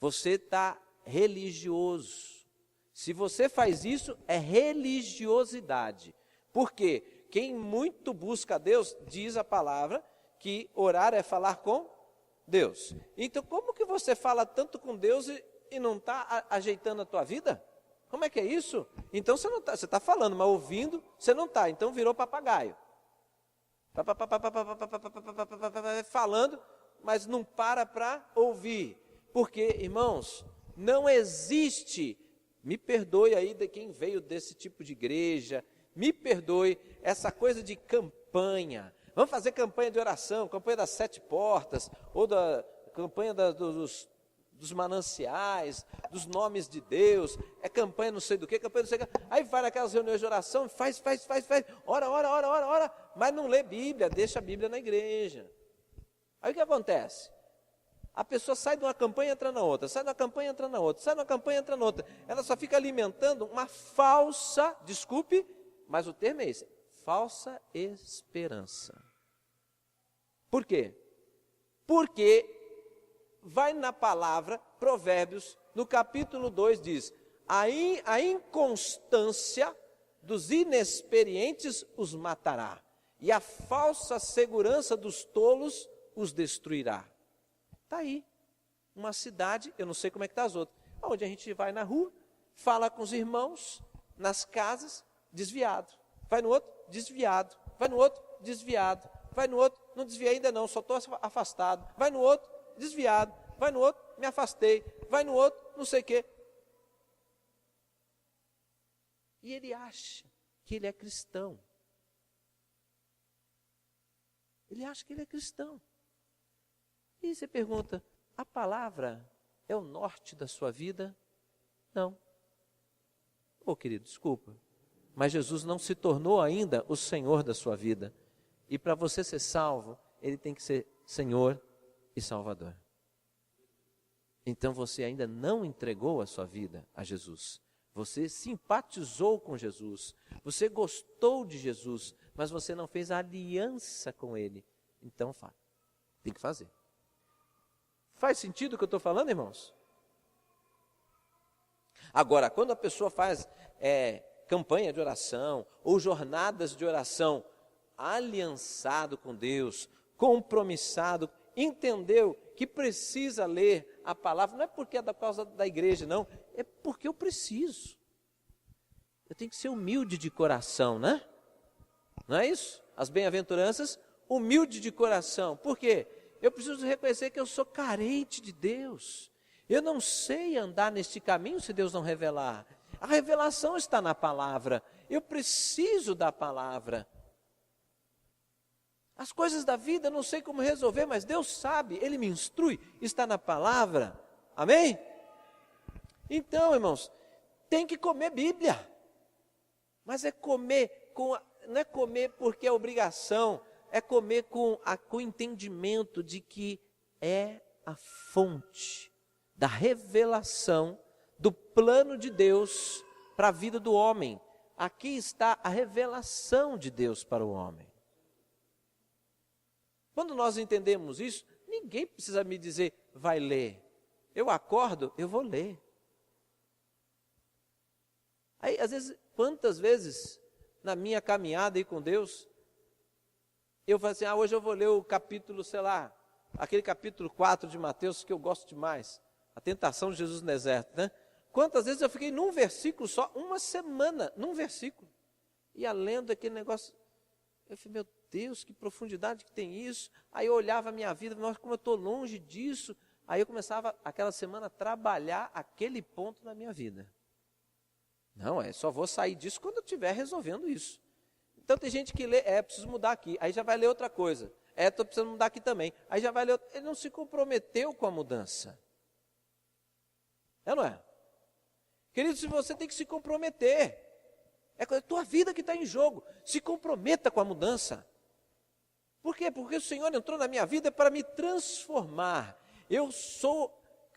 Você está religioso. Se você faz isso, é religiosidade. Por quê? Quem muito busca a Deus, diz a palavra, que orar é falar com Deus. Então, como que você fala tanto com Deus e não está ajeitando a tua vida? Como é que é isso? Então você não tá, você está falando, mas ouvindo, você não está. Então virou papagaio. Falando, mas não para ouvir. Porque, irmãos, não existe, me perdoe aí de quem veio desse tipo de igreja, me perdoe essa coisa de campanha. Vamos fazer campanha de oração, campanha das 7 portas, ou da campanha dos mananciais, dos nomes de Deus, é campanha não sei do que, campanha não sei do que. Aí vai naquelas reuniões de oração, faz, ora, mas não lê Bíblia, deixa a Bíblia na igreja. Aí o que acontece? A pessoa sai de uma campanha e entra na outra, sai de uma campanha e entra na outra, sai de uma campanha e entra na outra. Ela só fica alimentando uma falsa, desculpe, mas o termo é esse, falsa esperança. Por quê? Porque vai na palavra, Provérbios, no capítulo 2 diz, a inconstância dos inexperientes os matará, e a falsa segurança dos tolos os destruirá. Está aí, uma cidade, eu não sei como é que está as outras, onde a gente vai na rua, fala com os irmãos, nas casas, desviado. Vai no outro, desviado. Vai no outro, desviado. Vai no outro, não desviei ainda não, só estou afastado. Vai no outro, desviado. Vai no outro, me afastei. Vai no outro, não sei o quê. E ele acha que ele é cristão. Ele acha que ele é cristão. E você pergunta, a palavra é o norte da sua vida? Não. Querido, desculpa, mas Jesus não se tornou ainda o Senhor da sua vida. E para você ser salvo, Ele tem que ser Senhor e Salvador. Então você ainda não entregou a sua vida a Jesus. Você simpatizou com Jesus. Você gostou de Jesus, mas você não fez a aliança com Ele. Então tem que fazer. Faz sentido o que eu estou falando, irmãos? Agora, quando a pessoa faz campanha de oração ou jornadas de oração, aliançado com Deus, compromissado, entendeu que precisa ler a palavra, não é porque é da causa da igreja, não, é porque eu preciso. Eu tenho que ser humilde de coração, né? Não é isso? As bem-aventuranças, humilde de coração. Por quê? Eu preciso reconhecer que eu sou carente de Deus. Eu não sei andar neste caminho se Deus não revelar. A revelação está na palavra. Eu preciso da palavra. As coisas da vida eu não sei como resolver, mas Deus sabe, Ele me instrui, está na palavra. Amém? Então, irmãos, tem que comer Bíblia. Mas é comer, não é comer porque é obrigação. é comer com o entendimento de que é a fonte da revelação do plano de Deus para a vida do homem. Aqui está a revelação de Deus para o homem. Quando nós entendemos isso, ninguém precisa me dizer, vai ler. Eu acordo, eu vou ler. Aí, às vezes, quantas vezes na minha caminhada aí com Deus, eu falo assim, hoje eu vou ler o capítulo, sei lá, aquele capítulo 4 de Mateus que eu gosto demais, a tentação de Jesus no deserto, né? Quantas vezes eu fiquei num versículo só, uma semana, num versículo, ia lendo aquele negócio, eu falei, meu Deus, que profundidade que tem isso. Aí eu olhava a minha vida, nossa, como eu estou longe disso. Aí eu começava, aquela semana, a trabalhar aquele ponto na minha vida. Não, só vou sair disso quando eu estiver resolvendo isso. Então tem gente que lê, preciso mudar aqui, aí já vai ler outra coisa. Estou precisando mudar aqui também. Aí já vai ler outra. Ele não se comprometeu com a mudança. É ou não é? Querido, se você tem que se comprometer. É a tua vida que está em jogo. Se comprometa com a mudança. Por quê? Porque o Senhor entrou na minha vida para me transformar.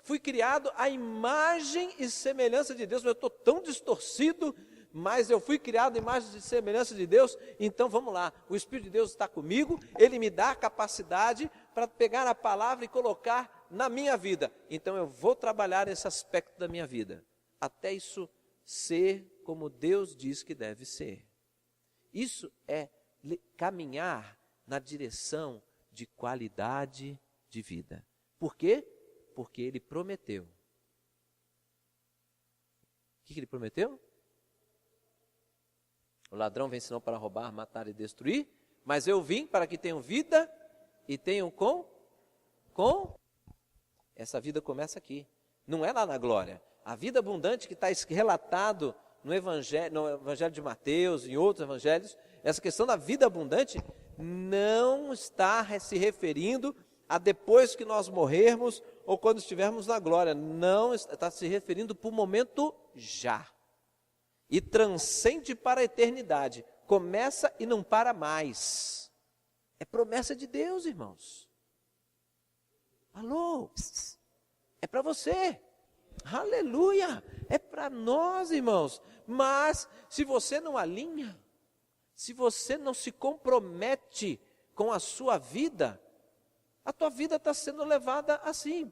Fui criado à imagem e semelhança de Deus. Eu estou tão distorcido, mas eu fui criado à imagem e semelhança de Deus. Então vamos lá, o Espírito de Deus está comigo. Ele me dá a capacidade para pegar a palavra e colocar na minha vida. Então eu vou trabalhar esse aspecto da minha vida, até isso ser como Deus diz que deve ser. Isso é caminhar na direção de qualidade de vida. Por quê? Porque Ele prometeu. O que Ele prometeu? O ladrão vem senão para roubar, matar e destruir, mas eu vim para que tenham vida e tenham com. Essa vida começa aqui, não é lá na glória. A vida abundante que está relatado no Evangelho de Mateus e em outros evangelhos, essa questão da vida abundante não está se referindo a depois que nós morrermos ou quando estivermos na glória. Não, está se referindo para o momento já. E transcende para a eternidade. Começa e não para mais. É promessa de Deus, irmãos. Alô? É para você. Aleluia! É para nós, irmãos. Mas, se você não alinha, se você não se compromete com a sua vida, a tua vida está sendo levada assim,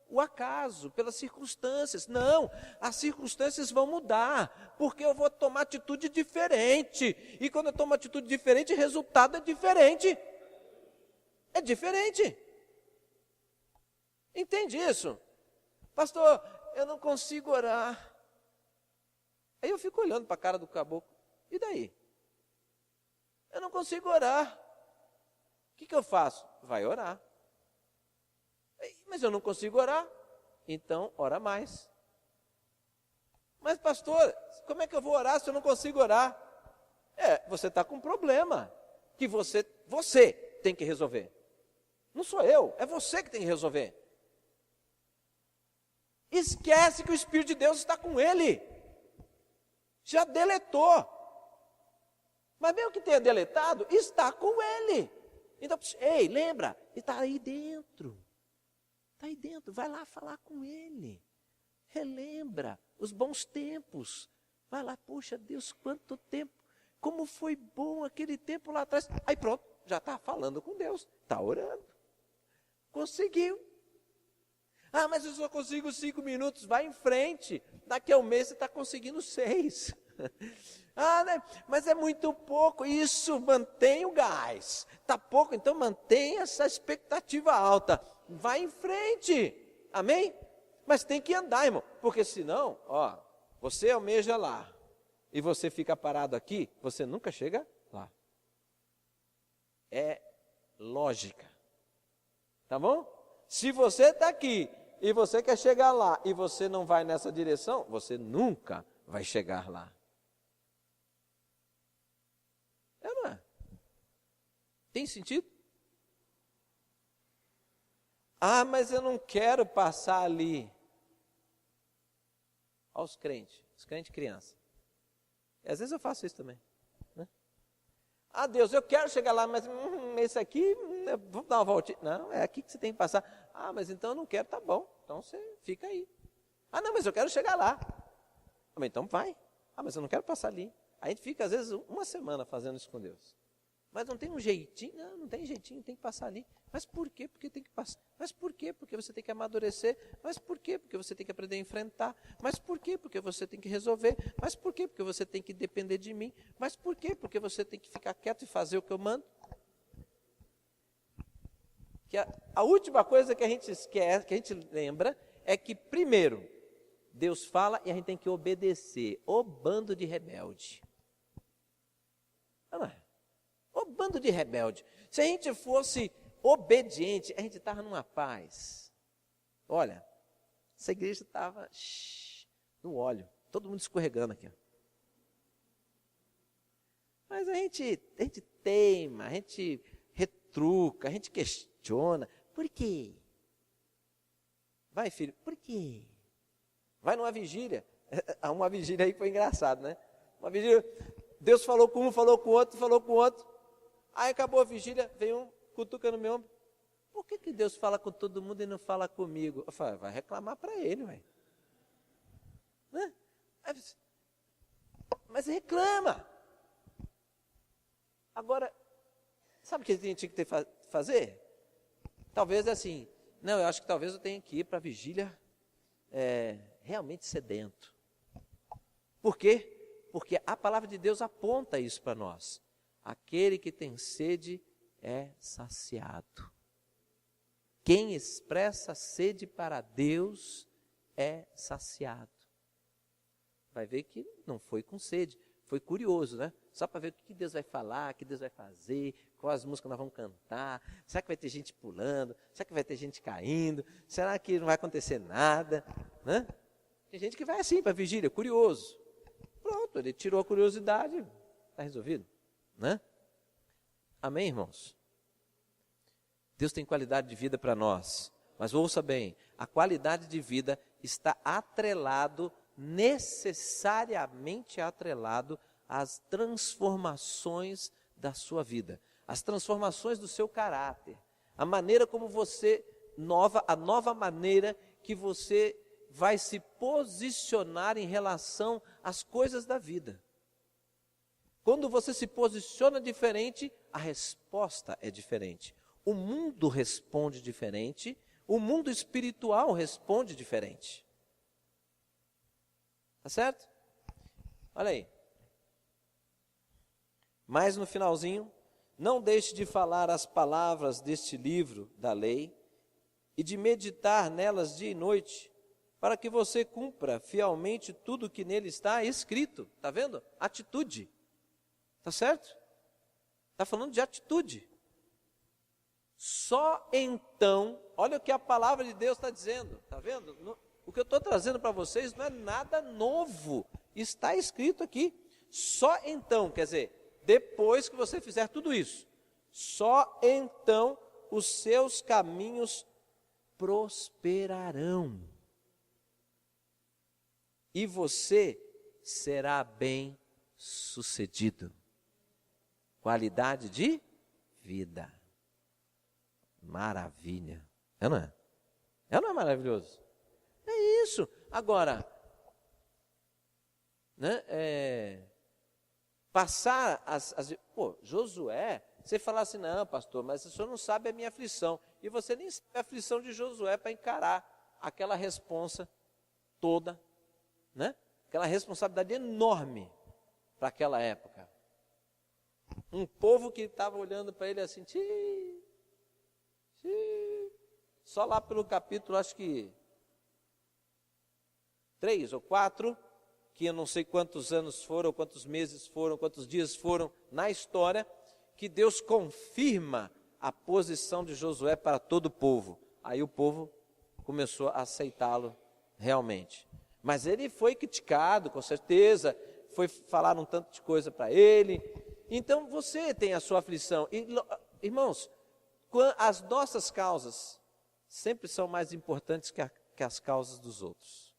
o acaso, pelas circunstâncias. Não, as circunstâncias vão mudar, porque eu vou tomar atitude diferente. E quando eu tomo atitude diferente, o resultado é diferente. É diferente. Entende isso? Pastor, eu não consigo orar. Aí eu fico olhando para a cara do caboclo. E daí? Eu não consigo orar. O que eu faço? Vai orar. Mas eu não consigo orar. Então, ora mais. Mas pastor, como é que eu vou orar se eu não consigo orar? Você está com um problema que você tem que resolver. Não sou eu, é você que tem que resolver. Esquece que o Espírito de Deus está com ele. Já deletou. Mas mesmo que tenha deletado, está com ele. Então, lembra, ele está aí dentro. Está aí dentro, vai lá falar com ele. Relembra os bons tempos. Vai lá, poxa Deus, quanto tempo. Como foi bom aquele tempo lá atrás. Aí pronto, já está falando com Deus. Está orando. Conseguiu. Mas eu só consigo 5 minutos. Vai em frente. Daqui a um mês você está conseguindo 6. Né? Mas é muito pouco. Isso, mantém o gás. Está pouco, então mantém essa expectativa alta. Vai em frente. Amém? Mas tem que andar, irmão. Porque senão, você almeja lá. E você fica parado aqui, você nunca chega lá. É lógica. Tá bom? Se você está aqui e você quer chegar lá e você não vai nessa direção, você nunca vai chegar lá. Não é? Tem sentido? Mas eu não quero passar ali. Olha os crentes criança. E às vezes eu faço isso também. Né? Ah, Deus, eu quero chegar lá, mas esse aqui, vamos dar uma voltinha. Não, é aqui que você tem que passar. Ah, mas então eu não quero, tá bom. Então você fica aí. Ah, não, mas eu quero chegar lá. Ah, então vai. Ah, mas eu não quero passar ali. A gente fica, às vezes, uma semana fazendo isso com Deus. Mas não tem um jeitinho? Não tem jeitinho, tem que passar ali. Mas por quê? Porque tem que passar. Mas por quê? Porque você tem que amadurecer. Mas por quê? Porque você tem que aprender a enfrentar. Mas por quê? Porque você tem que resolver. Mas por quê? Porque você tem que depender de mim. Mas por quê? Porque você tem que ficar quieto e fazer o que eu mando. Que a última coisa que a gente esquece, que a gente lembra, é que primeiro, Deus fala e a gente tem que obedecer. Ô bando de rebelde. Não é? Ô bando de rebelde. Se a gente fosse obediente, a gente estava numa paz. Olha, essa igreja estava no óleo, todo mundo escorregando aqui. Mas a gente teima, a gente retruca, a gente questiona. Por quê? Vai, filho, por quê? Vai numa vigília. Uma vigília aí foi engraçado, né? Uma vigília, Deus falou com um, falou com o outro, falou com o outro. Aí acabou a vigília, veio um cutuca no meu ombro. Por que Deus fala com todo mundo e não fala comigo? Eu falei, vai reclamar para ele, ué. Né? Mas reclama. Agora, sabe o que a gente tinha que fazer? Talvez assim, não, eu acho que talvez eu tenha que ir para a vigília realmente sedento. Por quê? Porque a palavra de Deus aponta isso para nós. Aquele que tem sede é saciado. Quem expressa sede para Deus é saciado. Vai ver que não foi com sede, foi curioso, né? Só para ver o que Deus vai falar, o que Deus vai fazer, quais músicas nós vamos cantar. Será que vai ter gente pulando? Será que vai ter gente caindo? Será que não vai acontecer nada? Né? Tem gente que vai assim para a vigília, curioso. Pronto, ele tirou a curiosidade, está resolvido. Né? Amém, irmãos? Deus tem qualidade de vida para nós, mas ouça bem, a qualidade de vida está necessariamente atrelado às transformações da sua vida, as transformações do seu caráter, a maneira como a nova maneira que você vai se posicionar em relação às coisas da vida. Quando você se posiciona diferente, a resposta é diferente. O mundo responde diferente, o mundo espiritual responde diferente. Tá certo? Olha aí. Mas no finalzinho, não deixe de falar as palavras deste livro da lei e de meditar nelas dia e noite, para que você cumpra fielmente tudo que nele está escrito. Tá vendo? Atitude. Tá certo? Está falando de atitude. Só então, olha o que a palavra de Deus está dizendo, está vendo? O que eu estou trazendo para vocês não é nada novo, está escrito aqui. Só então, quer dizer, depois que você fizer tudo isso, só então os seus caminhos prosperarão. E você será bem sucedido. Qualidade de vida. Maravilha. É, não é? É, não é maravilhoso? É isso. Agora, né, passar Josué, você falar assim, não, pastor, mas o senhor não sabe a minha aflição. E você nem sabe a aflição de Josué para encarar aquela responsa toda, né? Aquela responsabilidade enorme para aquela época. Um povo que estava olhando para ele assim, só lá pelo capítulo, acho que 3 ou 4, que eu não sei quantos anos foram, quantos meses foram, quantos dias foram na história, que Deus confirma a posição de Josué para todo o povo. Aí o povo começou a aceitá-lo realmente. Mas ele foi criticado, com certeza, foi falar um tanto de coisa para ele. Então você tem a sua aflição. E, irmãos, as nossas causas sempre são mais importantes que as causas dos outros.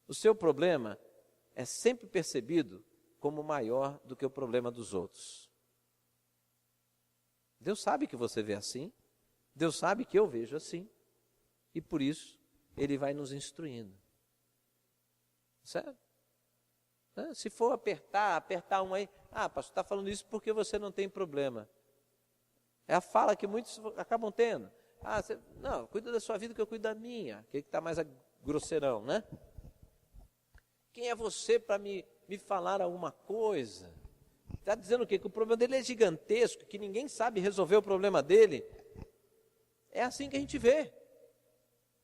O seu problema é sempre percebido como maior do que o problema dos outros. Deus sabe que você vê assim, Deus sabe que eu vejo assim, e por isso Ele vai nos instruindo. Certo? Se for apertar um aí, pastor, está falando isso porque você não tem problema. É a fala que muitos acabam tendo. Não, cuida da sua vida que eu cuido da minha. Aquele que está mais grosseirão, né? Quem é você para me falar alguma coisa? Está dizendo o quê? Que o problema dele é gigantesco, que ninguém sabe resolver o problema dele. É assim que a gente vê.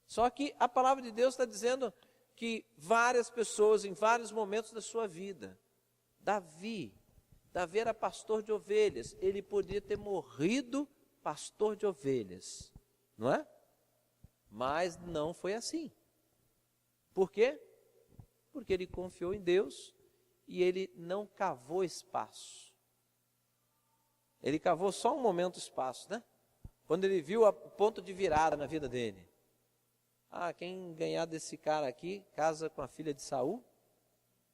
Só que a palavra de Deus está dizendo que várias pessoas, em vários momentos da sua vida, Davi era pastor de ovelhas, ele podia ter morrido pastor de ovelhas, não é? Mas não foi assim. Por quê? Porque ele confiou em Deus e ele não cavou espaço. Ele cavou só um momento espaço, né? Quando ele viu o ponto de virada na vida dele. Quem ganhar desse cara aqui, casa com a filha de Saul.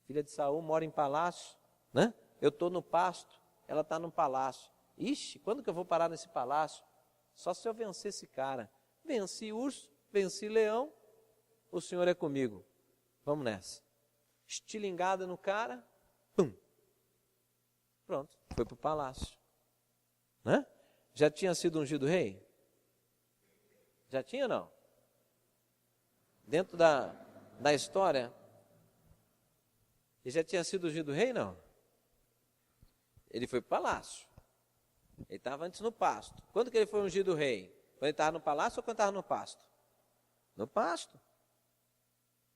Filha de Saul mora em palácio, né? Eu estou no pasto, ela está no palácio. Ixi, quando que eu vou parar nesse palácio? Só se eu vencer esse cara. Venci urso, venci leão, o Senhor é comigo. Vamos nessa. Estilingada no cara, pum. Pronto, foi para o palácio. Né? Já tinha sido ungido rei? Já tinha ou não? Dentro da história, ele já tinha sido ungido rei, não? Ele foi para o palácio. Ele estava antes no pasto. Quando que ele foi ungido rei? Quando ele estava no palácio ou quando estava no pasto? No pasto.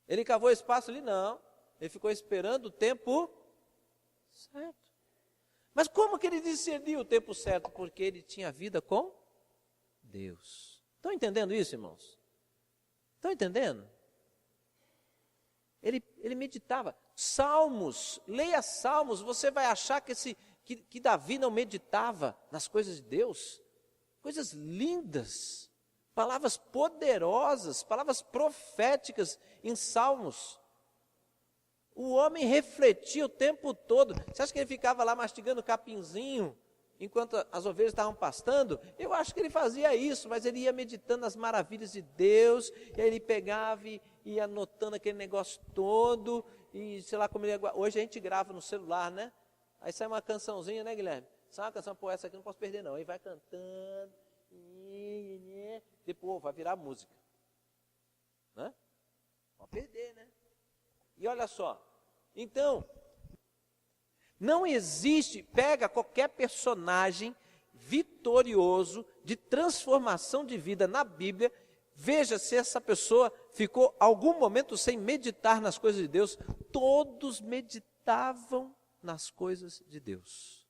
Ele cavou espaço ali? Não. Ele ficou esperando o tempo certo. Mas como que ele discerniu o tempo certo? Porque ele tinha vida com Deus. Estão entendendo isso, irmãos? Estão entendendo? Ele meditava. Salmos, leia Salmos, você vai achar que Davi não meditava nas coisas de Deus. Coisas lindas, palavras poderosas, palavras proféticas em Salmos. O homem refletia o tempo todo. Você acha que ele ficava lá mastigando capinzinho enquanto as ovelhas estavam pastando? Eu acho que ele fazia isso, mas ele ia meditando as maravilhas de Deus, e aí ele pegava e ia anotando aquele negócio todo, e sei lá como ele ia... Hoje a gente grava no celular, né? Aí sai uma cançãozinha, né, Guilherme? Sai uma canção, essa aqui não posso perder não. Aí vai cantando, depois vai virar música. Né? Pode perder, né? E olha só, então, não existe, pega qualquer personagem vitorioso de transformação de vida na Bíblia, veja se essa pessoa ficou algum momento sem meditar nas coisas de Deus. Todos meditavam nas coisas de Deus.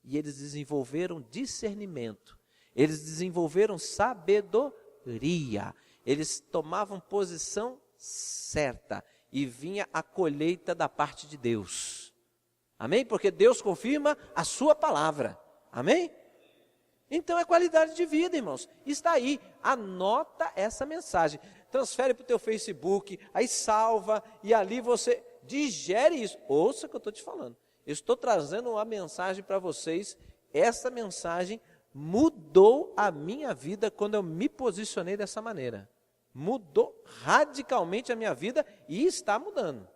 E eles desenvolveram discernimento, eles desenvolveram sabedoria, eles tomavam posição certa e vinha a colheita da parte de Deus. Amém? Porque Deus confirma a sua palavra. Amém? Então é qualidade de vida, irmãos. Está aí, anota essa mensagem. Transfere para o teu Facebook, aí salva e ali você digere isso. Ouça o que eu estou te falando. Eu estou trazendo uma mensagem para vocês. Essa mensagem mudou a minha vida quando eu me posicionei dessa maneira. Mudou radicalmente a minha vida e está mudando.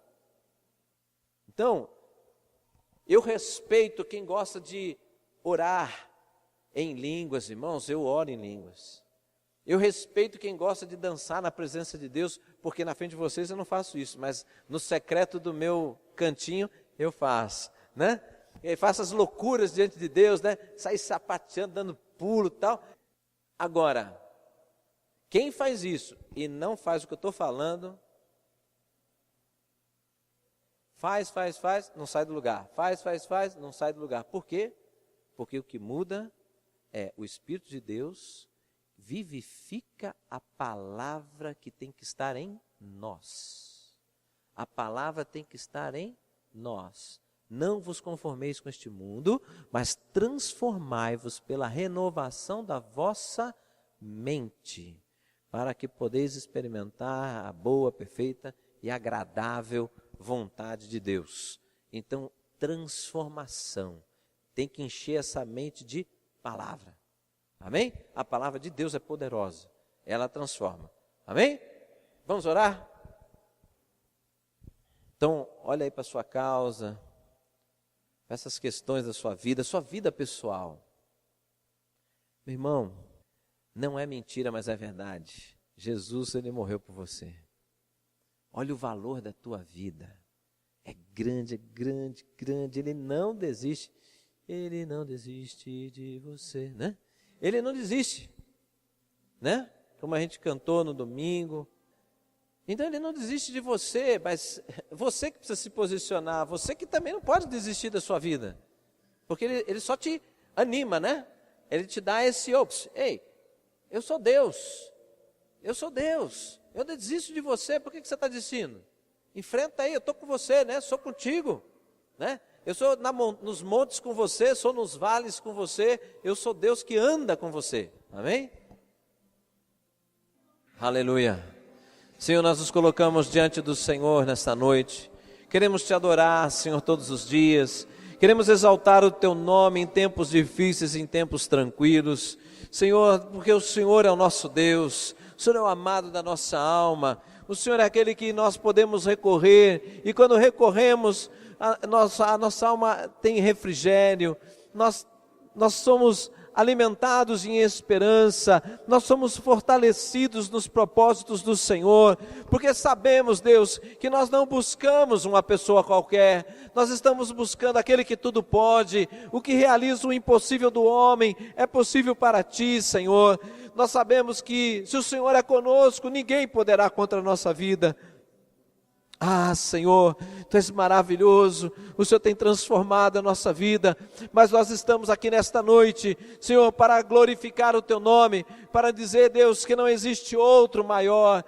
Então, eu respeito quem gosta de orar em línguas, irmãos, eu oro em línguas. Eu respeito quem gosta de dançar na presença de Deus, porque na frente de vocês eu não faço isso, mas no secreto do meu cantinho eu faço, né? Eu faço as loucuras diante de Deus, né? Sair sapateando, dando pulo e tal. Agora, quem faz isso e não faz o que eu estou falando, faz, não sai do lugar. Faz, não sai do lugar. Por quê? Porque o que muda é o Espírito de Deus vivifica a palavra que tem que estar em nós. A palavra tem que estar em nós. Não vos conformeis com este mundo, mas transformai-vos pela renovação da vossa mente, para que podeis experimentar a boa, perfeita e agradável vontade de Deus. Então, transformação. Tem que encher essa mente de palavra. Amém? A palavra de Deus é poderosa, ela transforma. Amém? Vamos orar? Então, olha aí para a sua causa, para essas questões da sua vida pessoal. Meu irmão, não é mentira, mas é verdade. Jesus, ele morreu por você. Olha o valor da tua vida. É grande, grande, grande. Ele não desiste. Ele não desiste de você, né? Ele não desiste, né? Como a gente cantou no domingo. Então ele não desiste de você, mas você que precisa se posicionar, você que também não pode desistir da sua vida. Porque ele só te anima, né? Ele te dá esse ops. Ei, eu sou Deus. Eu sou Deus. Eu não desisto de você. Por que você está desistindo? Enfrenta aí, eu estou com você, né? Sou contigo, né? Eu sou nos montes com você, sou nos vales com você. Eu sou Deus que anda com você. Amém? Aleluia. Senhor, nós nos colocamos diante do Senhor nesta noite. Queremos te adorar, Senhor, todos os dias. Queremos exaltar o teu nome em tempos difíceis, em tempos tranquilos. Senhor, porque o Senhor é o nosso Deus. O Senhor é o amado da nossa alma. O Senhor é aquele que nós podemos recorrer. E quando recorremos, a nossa alma tem refrigério. Nós somos alimentados em esperança, nós somos fortalecidos nos propósitos do Senhor, porque sabemos, Deus, que nós não buscamos uma pessoa qualquer, nós estamos buscando aquele que tudo pode, o que realiza o impossível do homem, é possível para ti, Senhor. Nós sabemos que se o Senhor é conosco, ninguém poderá contra a nossa vida. Ah, Senhor, Tu és maravilhoso, o Senhor tem transformado a nossa vida, mas nós estamos aqui nesta noite, Senhor, para glorificar o Teu nome, para dizer, Deus, que não existe outro maior,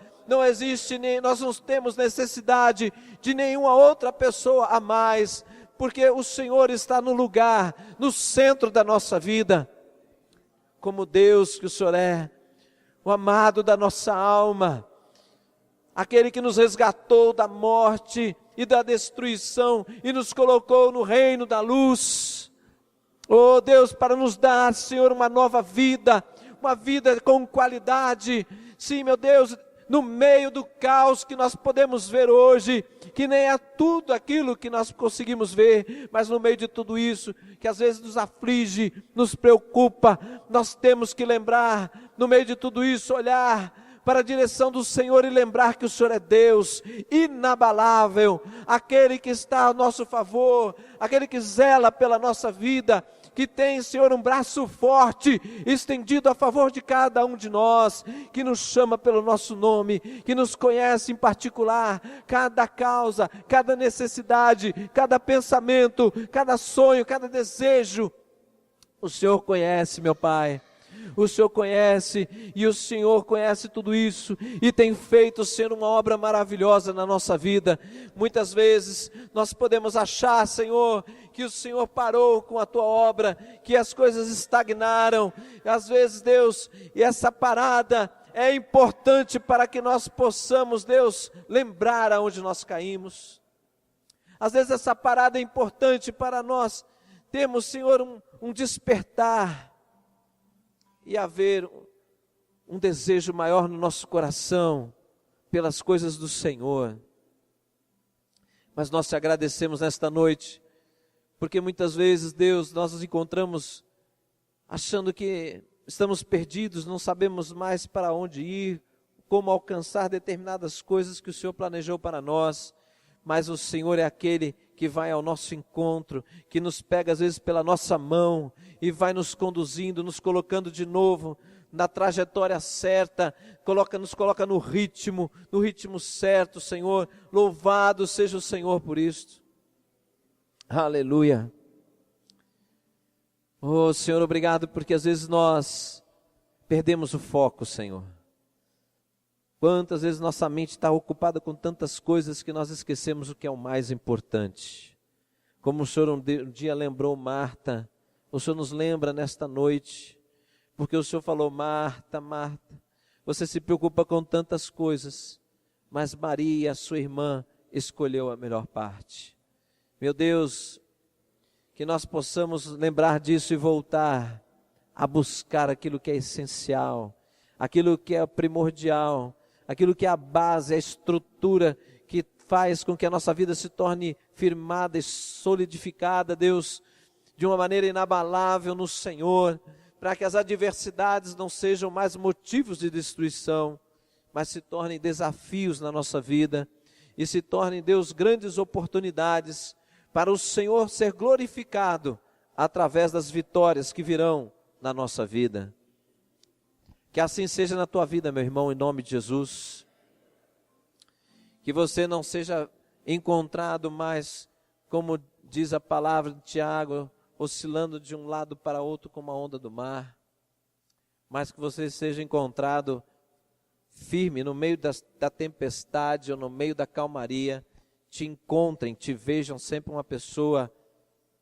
nós não temos necessidade de nenhuma outra pessoa a mais, porque o Senhor está no lugar, no centro da nossa vida, como Deus que o Senhor é, o amado da nossa alma, aquele que nos resgatou da morte e da destruição e nos colocou no reino da luz. Oh Deus, para nos dar, Senhor, uma nova vida, uma vida com qualidade. Sim, meu Deus, no meio do caos que nós podemos ver hoje, que nem é tudo aquilo que nós conseguimos ver, mas no meio de tudo isso, que às vezes nos aflige, nos preocupa, nós temos que lembrar, no meio de tudo isso, olhar para a direção do Senhor e lembrar que o Senhor é Deus, inabalável, aquele que está a nosso favor, aquele que zela pela nossa vida, que tem, Senhor, um braço forte, estendido a favor de cada um de nós, que nos chama pelo nosso nome, que nos conhece em particular, cada causa, cada necessidade, cada pensamento, cada sonho, cada desejo, o Senhor conhece, meu Pai. O Senhor conhece, e o Senhor conhece tudo isso, e tem feito, Senhor, uma obra maravilhosa na nossa vida. Muitas vezes nós podemos achar, Senhor, que o Senhor parou com a tua obra, que as coisas estagnaram. Às vezes, Deus, e essa parada é importante para que nós possamos, Deus, lembrar aonde nós caímos. Às vezes essa parada é importante para nós termos, Senhor, um despertar, e haver um desejo maior no nosso coração pelas coisas do Senhor. Mas nós te agradecemos nesta noite, porque muitas vezes, Deus, nós nos encontramos achando que estamos perdidos, não sabemos mais para onde ir, como alcançar determinadas coisas que o Senhor planejou para nós, mas o Senhor é aquele que vai ao nosso encontro, que nos pega às vezes pela nossa mão e vai nos conduzindo, nos colocando de novo na trajetória certa, nos coloca no ritmo certo, Senhor. Louvado seja o Senhor por isto. Aleluia. Oh Senhor, obrigado, porque às vezes nós perdemos o foco, Senhor. Quantas vezes nossa mente está ocupada com tantas coisas que nós esquecemos o que é o mais importante. Como o Senhor um dia lembrou Marta, o Senhor nos lembra nesta noite, porque o Senhor falou: Marta, Marta, você se preocupa com tantas coisas, mas Maria, sua irmã, escolheu a melhor parte. Meu Deus, que nós possamos lembrar disso e voltar a buscar aquilo que é essencial, aquilo que é primordial, aquilo que é a base, a estrutura que faz com que a nossa vida se torne firmada e solidificada, Deus, de uma maneira inabalável no Senhor, para que as adversidades não sejam mais motivos de destruição, mas se tornem desafios na nossa vida e se tornem, Deus, grandes oportunidades para o Senhor ser glorificado através das vitórias que virão na nossa vida. Que assim seja na tua vida, meu irmão, em nome de Jesus. Que você não seja encontrado mais, como diz a palavra de Tiago, oscilando de um lado para outro como a onda do mar, mas que você seja encontrado firme no meio da tempestade ou no meio da calmaria, te encontrem, te vejam sempre uma pessoa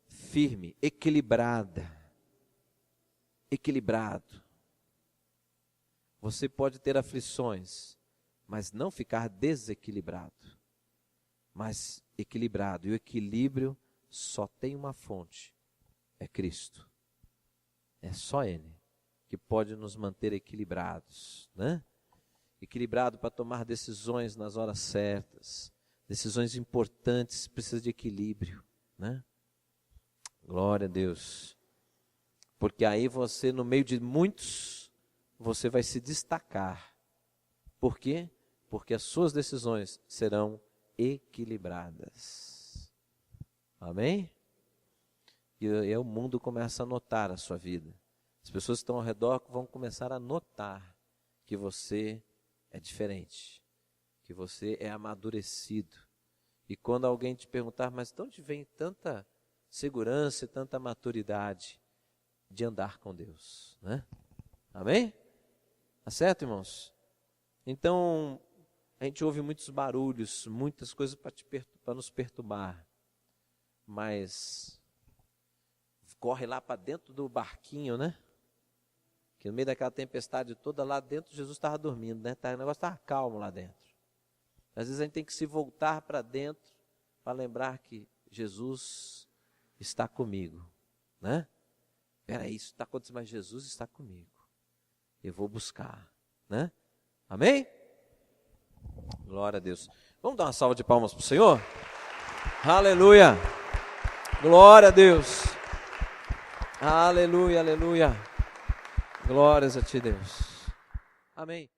firme, equilibrado. Você pode ter aflições, mas não ficar desequilibrado, mas equilibrado. E o equilíbrio só tem uma fonte, é Cristo. É só Ele que pode nos manter equilibrados, né? Equilibrado para tomar decisões nas horas certas, decisões importantes, precisa de equilíbrio, né? Glória a Deus. Porque aí você, no meio de muitos, você vai se destacar. Por quê? Porque as suas decisões serão equilibradas. Amém? E aí o mundo começa a notar a sua vida. As pessoas que estão ao redor vão começar a notar que você é diferente, que você é amadurecido. E quando alguém te perguntar, mas de onde vem tanta segurança e tanta maturidade de andar com Deus, né? Amém? Tá certo, irmãos? Então, a gente ouve muitos barulhos, muitas coisas para nos perturbar, mas corre lá para dentro do barquinho, né? Que no meio daquela tempestade toda, lá dentro Jesus estava dormindo, né? O negócio estava calmo lá dentro. Às vezes a gente tem que se voltar para dentro para lembrar que Jesus está comigo, né? Espera aí, isso está acontecendo, mas Jesus está comigo. Eu vou buscar, né? Amém? Glória a Deus. Vamos dar uma salva de palmas para o Senhor? Aleluia! Glória a Deus! Aleluia, aleluia! Glórias a ti, Deus. Amém.